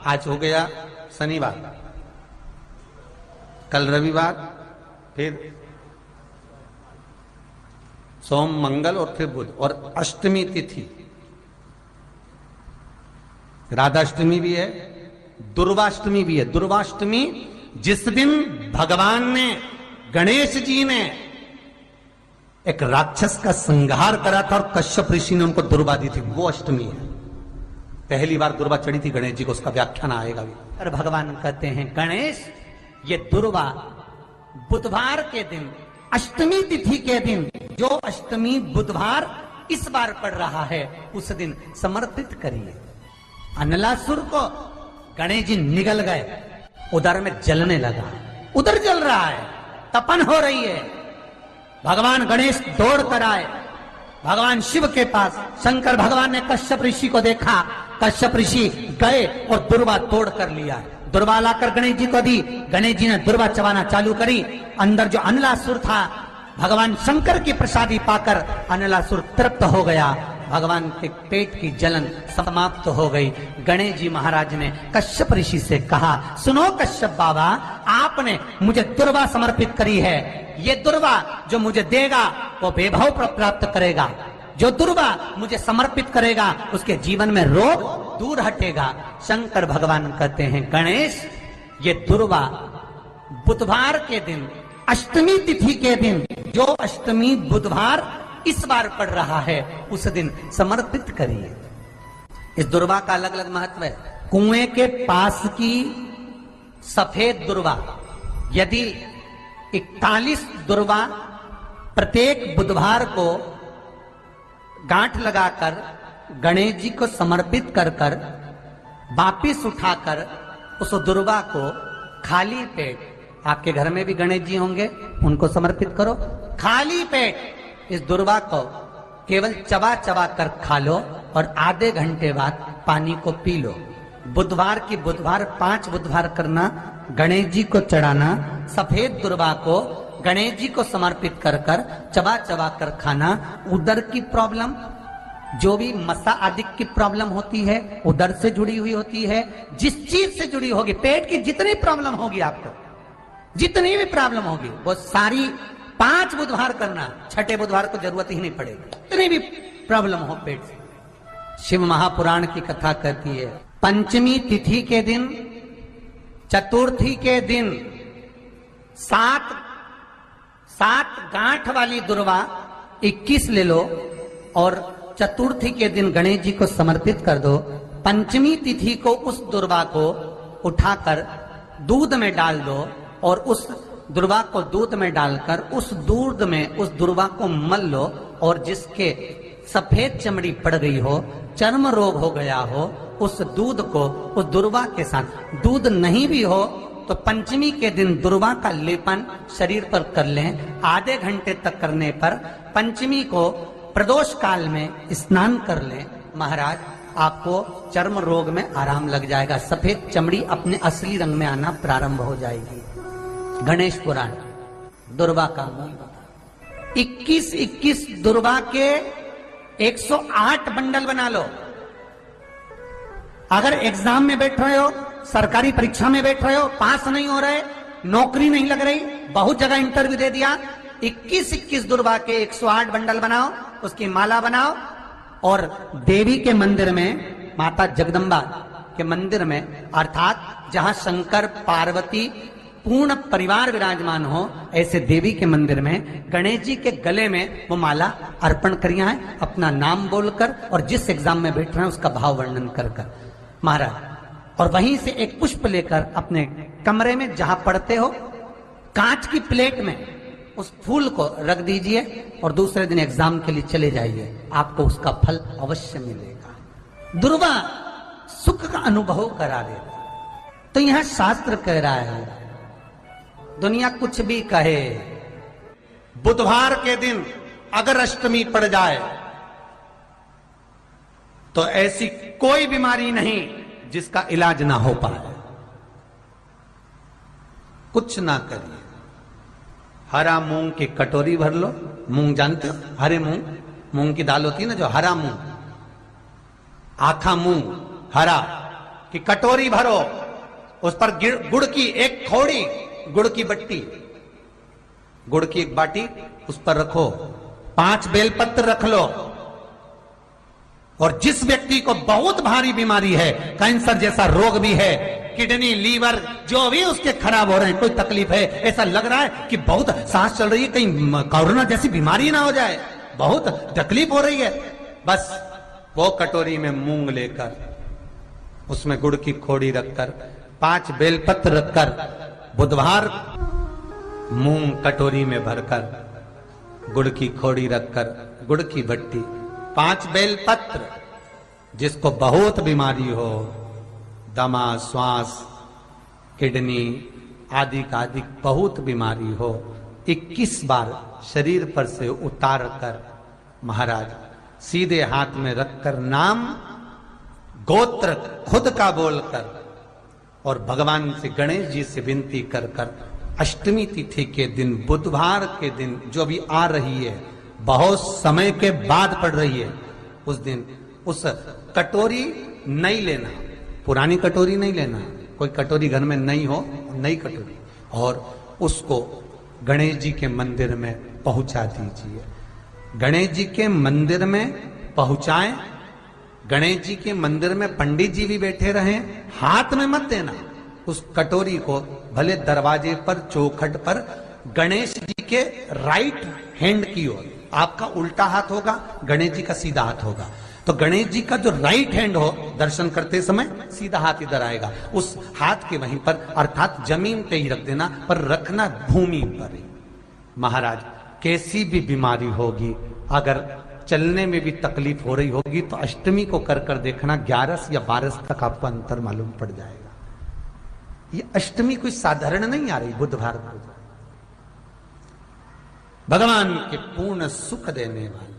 आज हो गया शनिवार, कल रविवार, फिर सोम मंगल और फिर बुध, और अष्टमी तिथि, राधाष्टमी भी है, दुर्वाष्टमी भी है। दुर्वाष्टमी जिस दिन भगवान ने, गणेश जी ने एक राक्षस का संहार करा था और कश्यप ऋषि ने उनको दुर्वा दी थी, वो अष्टमी है। पहली बार दुर्वा चढ़ी थी गणेश जी को, उसका व्याख्यान आएगा भी। और भगवान कहते हैं गणेश, ये दुर्वा बुधवार के दिन, अष्टमी तिथि के दिन, जो अष्टमी बुधवार इस बार पड़ रहा है, उस दिन समर्पित करिए। अनलासुर को गणेश जी निगल गए, उधर में जलने लगा, उधर जल रहा है, तपन हो रही है। भगवान गणेश दौड़ कर आए भगवान शिव के पास। शंकर भगवान ने कश्यप ऋषि को देखा, कश्यप ऋषि गए और दुर्वा तोड़ कर लिया। दुर्वा लाकर गणेश जी को दी, गणेश जी ने दुर्वा चबाना चालू करी। अंदर जो अनलासुर था, भगवान शंकर की प्रसादी पाकर अनलासुर तृप्त हो गया, भगवान के पेट की जलन समाप्त हो गई। गणेश जी महाराज ने कश्यप ऋषि से कहा, सुनो कश्यप बाबा, आपने मुझे दुर्वा समर्पित करी है, ये दुर्वा जो मुझे देगा वो वैभव प्राप्त करेगा, जो दुर्वा मुझे समर्पित करेगा उसके जीवन में रोग दूर हटेगा। शंकर भगवान कहते हैं गणेश, ये दुर्वा बुधवार के दिन, अष्टमी तिथि के दिन, जो अष्टमी बुधवार इस बार पड़ रहा है, उस दिन समर्पित करिए। इस दुर्वा का अलग अलग महत्व है। कुएं के पास की सफेद दुर्वा, यदि 41 दुर्वा प्रत्येक बुधवार को गांठ लगाकर गणेश जी को समर्पित कर कर वापिस उठाकर उस दुर्वा को खाली पेट, आपके घर में भी गणेश जी होंगे, उनको समर्पित करो। खाली पेट इस दुर्वा को केवल चबा चबा कर खा लो और आधे घंटे बाद पानी को पी लो। बुधवार की बुधवार 5 बुधवार करना, गणेश जी को चढ़ाना, सफेद दुर्वा को गणेश जी को समर्पित कर कर चबा चबा कर खाना। उदर की प्रॉब्लम, जो भी मसा आदि की प्रॉब्लम होती है, उदर से जुड़ी हुई होती है, जिस चीज से जुड़ी होगी, पेट की जितनी प्रॉब्लम होगी, आपको जितनी भी प्रॉब्लम होगी, वो सारी 5 बुधवार करना, छठे बुधवार को जरूरत ही नहीं पड़ेगी, इतनी भी प्रॉब्लम हो पेट से। शिव महापुराण की कथा कहती है, पंचमी तिथि के दिन, चतुर्थी के दिन 7 गांठ वाली दुर्वा 21 ले लो और चतुर्थी के दिन गणेश जी को समर्पित कर दो। पंचमी तिथि को उस दुर्वा को उठाकर दूध में डाल दो और उस दुर्वा को दूध में डालकर उस दूध में उस दुर्वा को मल लो, और जिसके सफेद चमड़ी पड़ गई हो, चर्म रोग हो गया हो, उस दूध को उस दुर्वा के साथ, दूध नहीं भी हो तो पंचमी के दिन दुर्वा का लेपन शरीर पर कर लें। आधे घंटे तक करने पर पंचमी को प्रदोष काल में स्नान कर लें। महाराज, आपको चर्म रोग में आराम लग जाएगा, सफेद चमड़ी अपने असली रंग में आना प्रारंभ हो जाएगी। गणेश पुराण दुर्वा का मूल बता। 21 दुर्वा के 108 बंडल बना लो। अगर एग्जाम में बैठ रहे हो, सरकारी परीक्षा में बैठ रहे हो, पास नहीं हो रहे, नौकरी नहीं लग रही, बहुत जगह इंटरव्यू दे दिया, 21 दुर्वा के 108 बंडल बनाओ, उसकी माला बनाओ और देवी के मंदिर में, माता जगदम्बा के मंदिर में, अर्थात जहां शंकर पार्वती पूर्ण परिवार विराजमान हो, ऐसे देवी के मंदिर में गणेश जी के गले में वो माला अर्पण करिया है, अपना नाम बोलकर और जिस एग्जाम में बैठ रहे हैं उसका भाव वर्णन कर कर महाराज। और वहीं से एक पुष्प लेकर अपने कमरे में जहां पढ़ते हो, कांच की प्लेट में उस फूल को रख दीजिए और दूसरे दिन एग्जाम के लिए चले जाइए, आपको उसका फल अवश्य मिलेगा। दुर्वा सुख का अनुभव करा देगा। तो यहां शास्त्र कह रहा है, दुनिया कुछ भी कहे, बुधवार के दिन अगर अष्टमी पड़ जाए तो ऐसी कोई बीमारी नहीं जिसका इलाज ना हो पाए। कुछ ना करिए, हरा मूंग की कटोरी भर लो। मूंग जानते हो, हरे मूंग, मूंग की दाल होती है ना, जो हरा मूंग, आखा मूंग हरा, कि कटोरी भरो, उस पर गुड़ की एक खौड़ी, गुड़ की बट्टी, गुड़ की एक बाटी उस पर रखो, 5 बेलपत्र रख लो, और जिस व्यक्ति को बहुत भारी बीमारी है, कैंसर जैसा रोग भी है, किडनी, लीवर जो भी उसके खराब हो रहे हैं, कोई तकलीफ है, ऐसा लग रहा है कि बहुत सांस चल रही है, कहीं कोरोना जैसी बीमारी ना हो जाए, बहुत तकलीफ हो रही है, बस वो कटोरी में मूंग लेकर, उसमें गुड़ की खोड़ी रखकर, 5 बेलपत्र रखकर, बुधवार मूंग कटोरी में भरकर, गुड़ की खोड़ी रखकर, गुड़ की भट्टी, 5 बेलपत्र, जिसको बहुत बीमारी हो, दमा, श्वास, किडनी आदि का आदि बहुत बीमारी हो, 21 बार शरीर पर से उतार कर महाराज सीधे हाथ में रखकर नाम गोत्र खुद का बोलकर और भगवान से, गणेश जी से विनती कर कर अष्टमी तिथि के दिन, बुधवार के दिन जो भी आ रही है, बहुत समय के बाद पड़ रही है, उस दिन उस कटोरी नहीं लेना, पुरानी कटोरी नहीं लेना, कोई कटोरी घर में नहीं हो, नई कटोरी, और उसको गणेश जी के मंदिर में पहुंचा दीजिए। गणेश जी के मंदिर में पहुंचाएं, गणेश जी के मंदिर में पंडित जी भी बैठे रहें, हाथ में मत देना उस कटोरी को, भले दरवाजे पर, चौखट पर, गणेश जी के राइट हैंड की ओर, आपका उल्टा हाथ होगा, गणेश जी का सीधा हाथ होगा, तो गणेश जी का जो राइट हैंड हो, दर्शन करते समय सीधा हाथ इधर आएगा, उस हाथ के वहीं पर, अर्थात जमीन पे ही रख देना, पर रखना भूमि पर ही। महाराज कैसी भी बीमारी होगी, अगर चलने में भी तकलीफ हो रही होगी, तो अष्टमी को कर कर देखना, 11 या 12 तक आपको अंतर मालूम पड़ जाएगा। ये अष्टमी कोई साधारण नहीं आ रही, बुधवार को भगवान के पूर्ण सुख देने वाली